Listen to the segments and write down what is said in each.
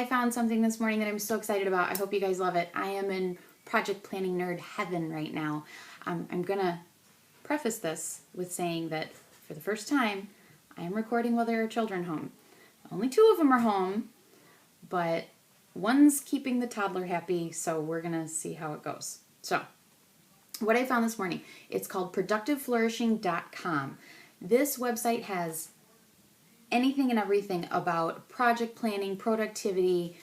I found something this morning that I'm so excited about. I hope you guys love it. I am in project planning nerd heaven right now. I'm going to preface this with saying that for the first time, I am recording while there are children home. Only 2 of them are home, but one's keeping the toddler happy, so we're going to see how it goes. So, what I found this morning, it's called productiveflourishing.com. This website has anything and everything about project planning, productivity,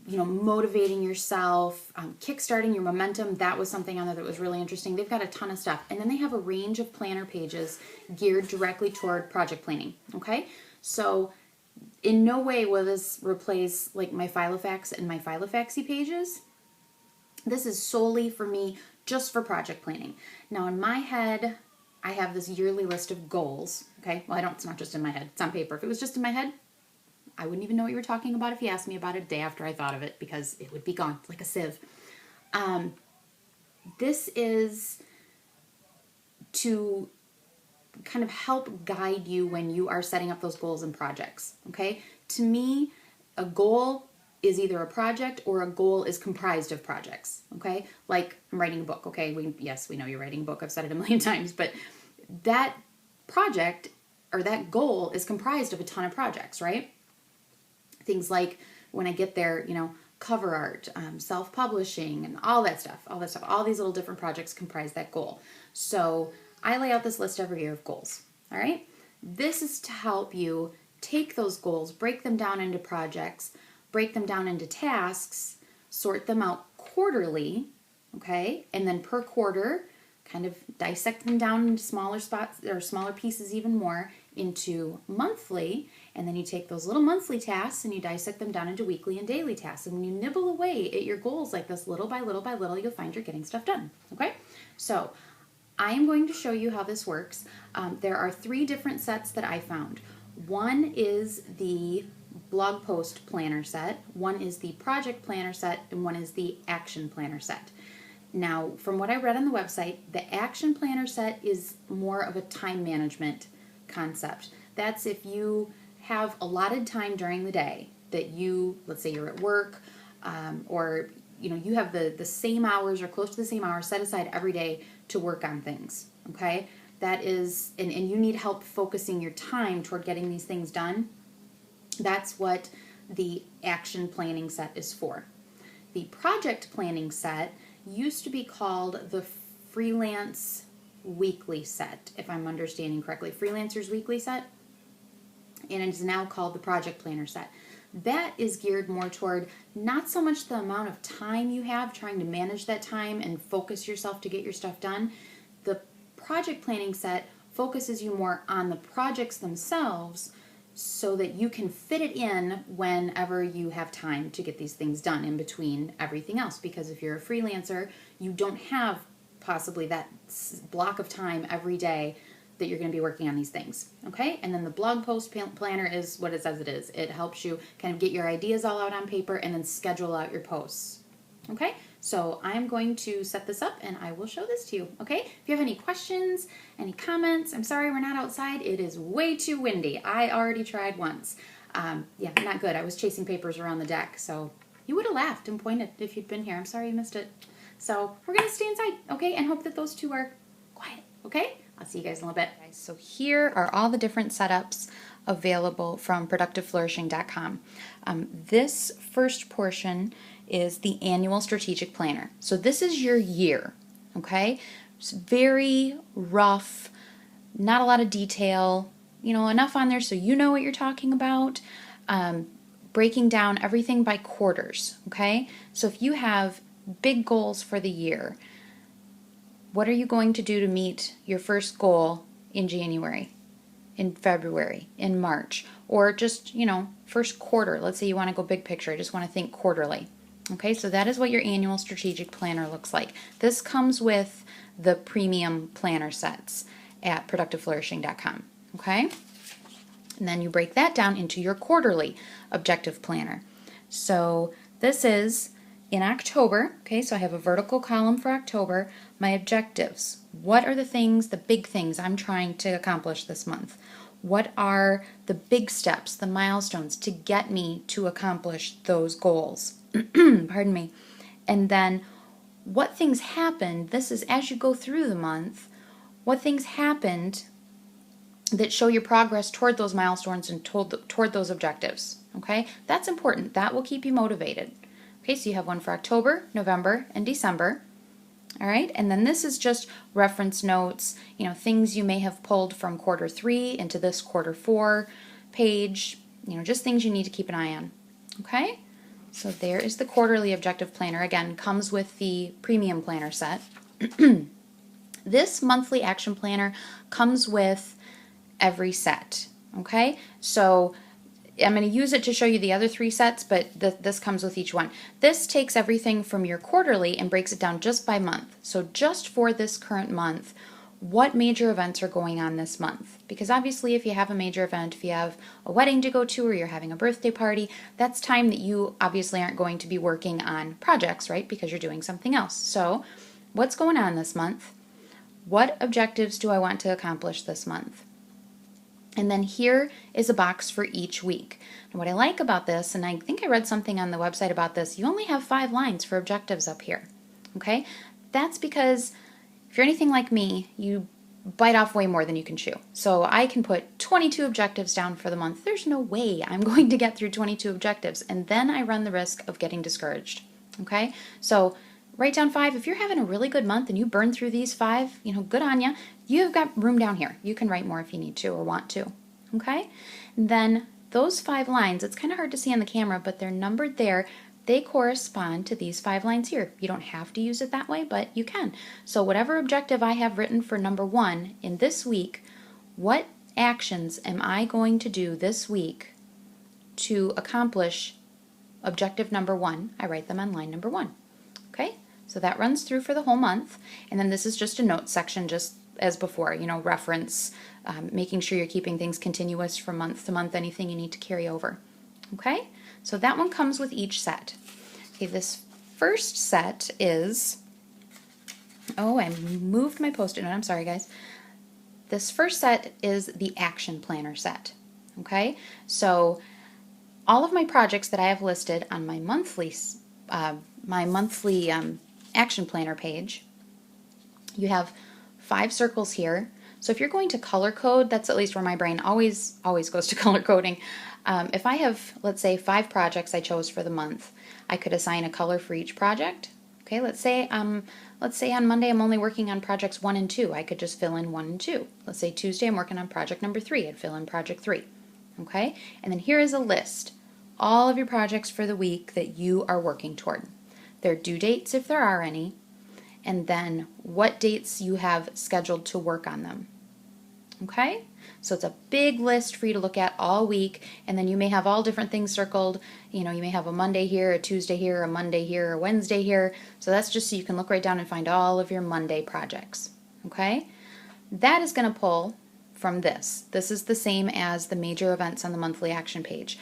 motivating yourself, kickstarting your momentum. That was something on there that was really interesting. They've got a ton of stuff. And then they have a range of planner pages geared directly toward project planning. Okay? So in no way will this replace like my Filofax and my Filofaxy pages. This is solely for me, just for project planning. Now in my head, I have this yearly list of goals. Okay? Well, it's not just in my head. It's on paper. If it was just in my head, I wouldn't even know what you were talking about if you asked me about it a day after I thought of it, because it would be gone like a sieve. This is to kind of help guide you when you are setting up those goals and projects. Okay? To me, a goal is either a project or a goal is comprised of projects. Okay? Like I'm writing a book. Okay? We know you're writing a book. I've said it a million times, but that project or that goal is comprised of a ton of projects, right? Things like when I get there, cover art, self-publishing, and all that stuff. All these little different projects comprise that goal. So I lay out this list every year of goals. All right? This is to help you take those goals, break them down into projects, break them down into tasks, sort them out quarterly, okay? And then per quarter, kind of dissect them down into smaller spots or smaller pieces even more into monthly, and then you take those little monthly tasks and you dissect them down into weekly and daily tasks. And when you nibble away at your goals like this, little by little by little, you'll find you're getting stuff done. Okay? So I am going to show you how this works. There are 3 different sets that I found. One is the blog post planner set, one is the project planner set, and one is the action planner set. Now, from what I read on the website, the action planner set is more of a time management concept. That's if you have allotted time during the day that let's say you're at work, or you have the same hours or close to the same hours set aside every day to work on things. Okay, that is, and you need help focusing your time toward getting these things done. That's what the action planning set is for. The project planning set used to be called the freelance weekly set, if I'm understanding correctly. Freelancer's weekly set, and it is now called the project planner set. That is geared more toward not so much the amount of time you have trying to manage that time and focus yourself to get your stuff done. The project planning set focuses you more on the projects themselves so that you can fit it in whenever you have time to get these things done in between everything else. Because if you're a freelancer, you don't have possibly that block of time every day that you're going to be working on these things. Okay? And then the blog post planner is what it says it is. It helps you kind of get your ideas all out on paper and then schedule out your posts. Okay? So I'm going to set this up and I will show this to you. Okay? If you have any questions, any comments, I'm sorry we're not outside. It is way too windy. I already tried once. Yeah, not good. I was chasing papers around the deck, so you would have laughed and pointed if you'd been here. I'm sorry you missed it. So we're going to stay inside, okay? And hope that those 2 are quiet, okay? I'll see you guys in a little bit. So here are all the different setups available from productiveflourishing.com. This first portion is the annual strategic planner. So this is your year, okay? It's very rough, not a lot of detail, enough on there so you know what you're talking about. Breaking down everything by quarters, okay? So if you have big goals for the year, what are you going to do to meet your first goal in January, in February, in March, or just, first quarter? Let's say you want to go big picture. I just want to think quarterly. Okay, so that is what your annual strategic planner looks like. This comes with the premium planner sets at productiveflourishing.com. Okay, and then you break that down into your quarterly objective planner. So this is in October. Okay, so I have a vertical column for October. My objectives. What are the things, the big things I'm trying to accomplish this month? What are the big steps, the milestones to get me to accomplish those goals? Pardon me. And then what things happened, this is as you go through the month, what things happened that show your progress toward those milestones and toward those objectives. Okay, that's important. That will keep you motivated. Okay, so you have one for October, November, and December. All right, and then this is just reference notes, things you may have pulled from quarter 3 into this quarter 4 page, just things you need to keep an eye on. Okay, so there is the quarterly objective planner. Again, comes with the premium planner set. This monthly action planner comes with every set. Okay, so I'm going to use it to show you the other 3 sets, but this comes with each one. This takes everything from your quarterly and breaks it down just by month. So just for this current month, what major events are going on this month? Because obviously if you have a major event, if you have a wedding to go to or you're having a birthday party, that's time that you obviously aren't going to be working on projects, right? Because you're doing something else. So what's going on this month? What objectives do I want to accomplish this month? And then here is a box for each week. And what I like about this, and I think I read something on the website about this, you only have 5 lines for objectives up here. Okay? That's because if you're anything like me, you bite off way more than you can chew. So I can put 22 objectives down for the month. There's no way I'm going to get through 22 objectives. And then I run the risk of getting discouraged. Okay? So write down 5. If you're having a really good month and you burn through these 5, good on you. You've got room down here. You can write more if you need to or want to. Okay? And then those 5 lines, it's kind of hard to see on the camera, but they're numbered there. They correspond to these 5 lines here. You don't have to use it that way, but you can. So whatever objective I have written for number 1 in this week, what actions am I going to do this week to accomplish objective number 1? I write them on line number 1. Okay? So that runs through for the whole month. And then this is just a note section, just as before, reference, making sure you're keeping things continuous from month to month, anything you need to carry over. Okay? So that one comes with each set. Okay, this first set is, I moved my Post-it note, I'm sorry guys. This first set is the action planner set. Okay? So all of my projects that I have listed on my monthly action planner page, you have 5 circles here. So if you're going to color code, that's at least where my brain always goes to color coding. If I have, let's say, 5 projects I chose for the month, I could assign a color for each project. Okay, let's say on Monday I'm only working on projects 1 and 2. I could just fill in 1 and 2. Let's say Tuesday I'm working on project number 3. I'd fill in project 3. Okay, and then here is a list. All of your projects for the week that you are working toward. Their due dates, if there are any, and then what dates you have scheduled to work on them. Okay? So it's a big list for you to look at all week, and then you may have all different things circled. You may have a Monday here, a Tuesday here, a Monday here, a Wednesday here. So that's just so you can look right down and find all of your Monday projects. Okay? That is going to pull from this. This is the same as the major events on the monthly action page.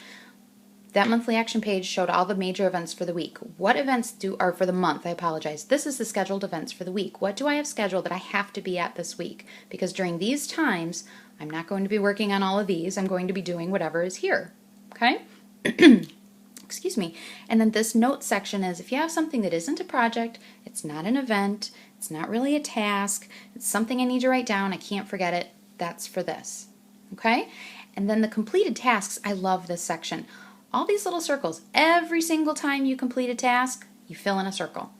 That monthly action page showed all the major events for the week. What events are for the month? I apologize. This is the scheduled events for the week. What do I have scheduled that I have to be at this week? Because during these times, I'm not going to be working on all of these. I'm going to be doing whatever is here. Okay? Excuse me. And then this note section is if you have something that isn't a project, it's not an event, it's not really a task, it's something I need to write down, I can't forget it, that's for this. Okay? And then the completed tasks, I love this section. All these little circles, every single time you complete a task, you fill in a circle.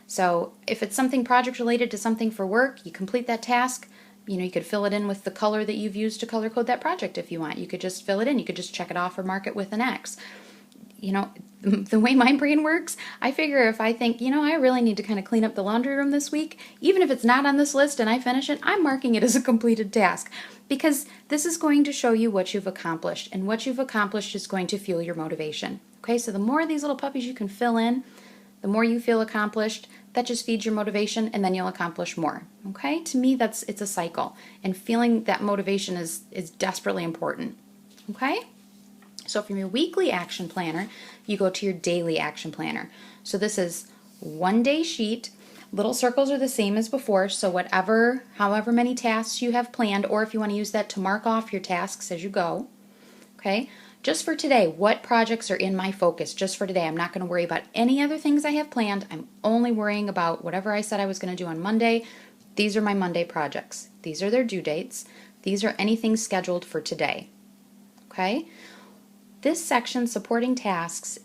So if it's something project related to something for work, you complete that task, you could fill it in with the color that you've used to color code that project if you want. You could just fill it in. You could just check it off or mark it with an X. The way my brain works, I figure if I think, I really need to kind of clean up the laundry room this week, even if it's not on this list and I finish it, I'm marking it as a completed task because this is going to show you what you've accomplished, and what you've accomplished is going to fuel your motivation. Okay, so the more of these little puppies you can fill in, the more you feel accomplished, that just feeds your motivation, and then you'll accomplish more. Okay, to me, it's a cycle, and feeling that motivation is desperately important. Okay? So from your weekly action planner, you go to your daily action planner. So this is 1 day sheet. Little circles are the same as before, so however many tasks you have planned, or if you want to use that to mark off your tasks as you go, okay? Just for today, what projects are in my focus? Just for today, I'm not going to worry about any other things I have planned. I'm only worrying about whatever I said I was going to do on Monday. These are my Monday projects. These are their due dates. These are anything scheduled for today, okay? This section, supporting tasks,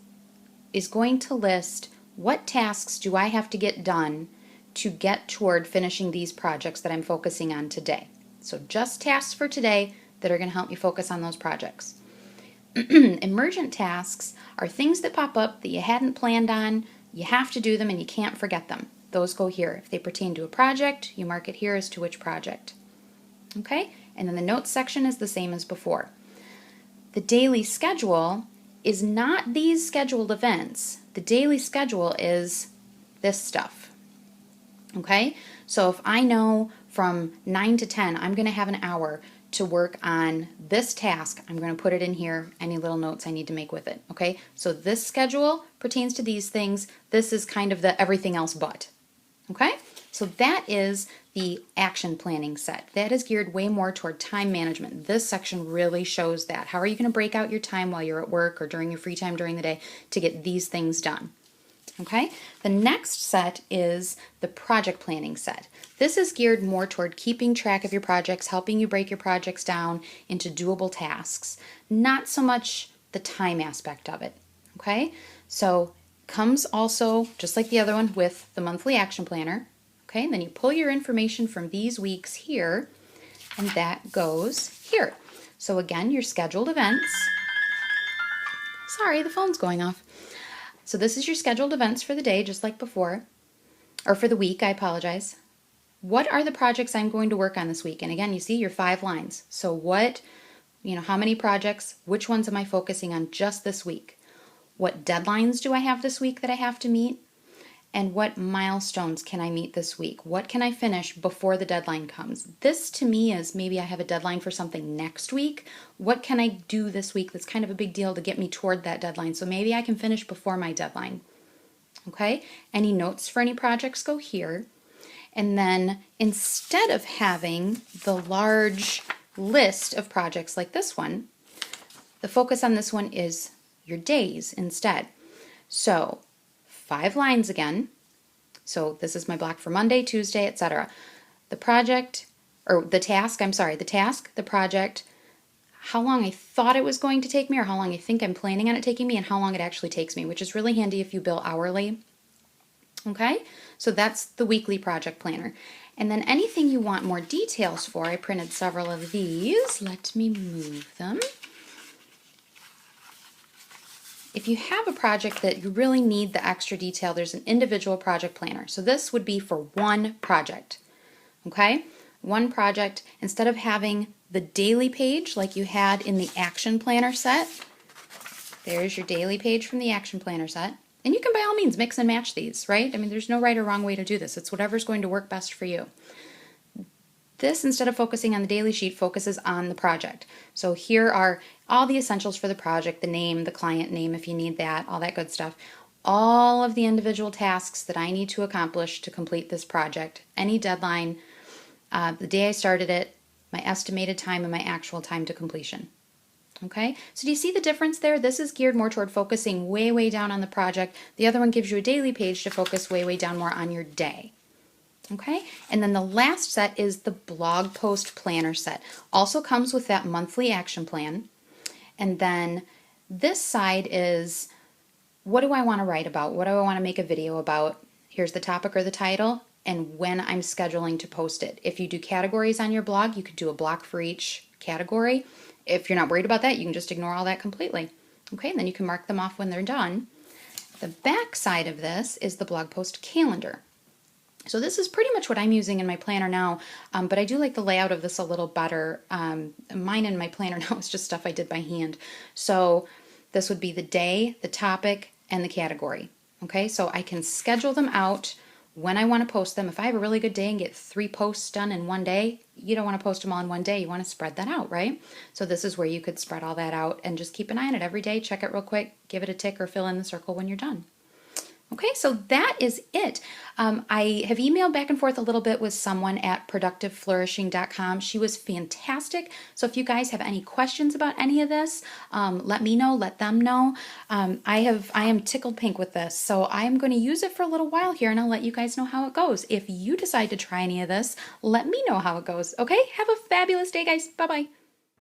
is going to list what tasks do I have to get done to get toward finishing these projects that I'm focusing on today. So just tasks for today that are going to help me focus on those projects. Emergent tasks are things that pop up that you hadn't planned on, you have to do them and you can't forget them. Those go here. If they pertain to a project, you mark it here as to which project. Okay? And then the notes section is the same as before. The daily schedule is not these scheduled events. The daily schedule is this stuff. Okay? So if I know from 9 to 10, I'm going to have an hour to work on this task, I'm going to put it in here, any little notes I need to make with it. Okay? So this schedule pertains to these things. This is kind of the everything else but. Okay? So that is the action planning set. That is geared way more toward time management. This section really shows that. How are you going to break out your time while you're at work or during your free time during the day to get these things done? Okay? The next set is the project planning set. This is geared more toward keeping track of your projects, helping you break your projects down into doable tasks, not so much the time aspect of it. Okay? So comes also, just like the other one, with the monthly action planner. Okay, and then you pull your information from these weeks here, and that goes here. So again, your scheduled events. Sorry, the phone's going off. So this is your scheduled events for the day, just like before, or for the week, I apologize. What are the projects I'm going to work on this week? And again, you see your 5 lines. So how many projects, which ones am I focusing on just this week? What deadlines do I have this week that I have to meet? And what milestones can I meet this week? What can I finish before the deadline comes? This to me is maybe I have a deadline for something next week. What can I do this week that's kind of a big deal to get me toward that deadline? So maybe I can finish before my deadline. Okay? Any notes for any projects go here. And then instead of having the large list of projects like this one, the focus on this one is your days instead. So 5 lines again. So this is my block for Monday, Tuesday, etc. The task, the project, how long I thought it was going to take me or how long I think I'm planning on it taking me and how long it actually takes me, which is really handy if you bill hourly. Okay? So that's the weekly project planner. And then anything you want more details for, I printed several of these. Let me move them. If you have a project that you really need the extra detail, there's an individual project planner. So this would be for one project, okay? One project, instead of having the daily page like you had in the action planner set, there's your daily page from the action planner set. And you can by all means mix and match these, right? I mean, there's no right or wrong way to do this. It's whatever's going to work best for you. This, instead of focusing on the daily sheet, focuses on the project. So here are all the essentials for the project, the name, the client name if you need that, all that good stuff. All of the individual tasks that I need to accomplish to complete this project, any deadline, the day I started it, my estimated time, and my actual time to completion. Okay, so do you see the difference there? This is geared more toward focusing way, way down on the project. The other one gives you a daily page to focus way, way down more on your day. Okay, and then the last set is the blog post planner set. Also comes with that monthly action plan. And then this side is, what do I want to write about? What do I want to make a video about? Here's the topic or the title and when I'm scheduling to post it. If you do categories on your blog, you could do a block for each category. If you're not worried about that, you can just ignore all that completely. Okay, and then you can mark them off when they're done. The back side of this is the blog post calendar. So this is pretty much what I'm using in my planner now, but I do like the layout of this a little better. Mine in my planner now is just stuff I did by hand. So this would be the day, the topic, and the category. Okay, so I can schedule them out when I want to post them. If I have a really good day and get 3 posts done in one day, you don't want to post them all in one day. You want to spread that out, right? So this is where you could spread all that out and just keep an eye on it every day. Check it real quick, give it a tick or fill in the circle when you're done. Okay, so that is it. I have emailed back and forth a little bit with someone at productiveflourishing.com. She was fantastic. So if you guys have any questions about any of this, let me know, let them know. I am tickled pink with this. So I'm going to use it for a little while here and I'll let you guys know how it goes. If you decide to try any of this, let me know how it goes. Okay, have a fabulous day, guys. Bye-bye.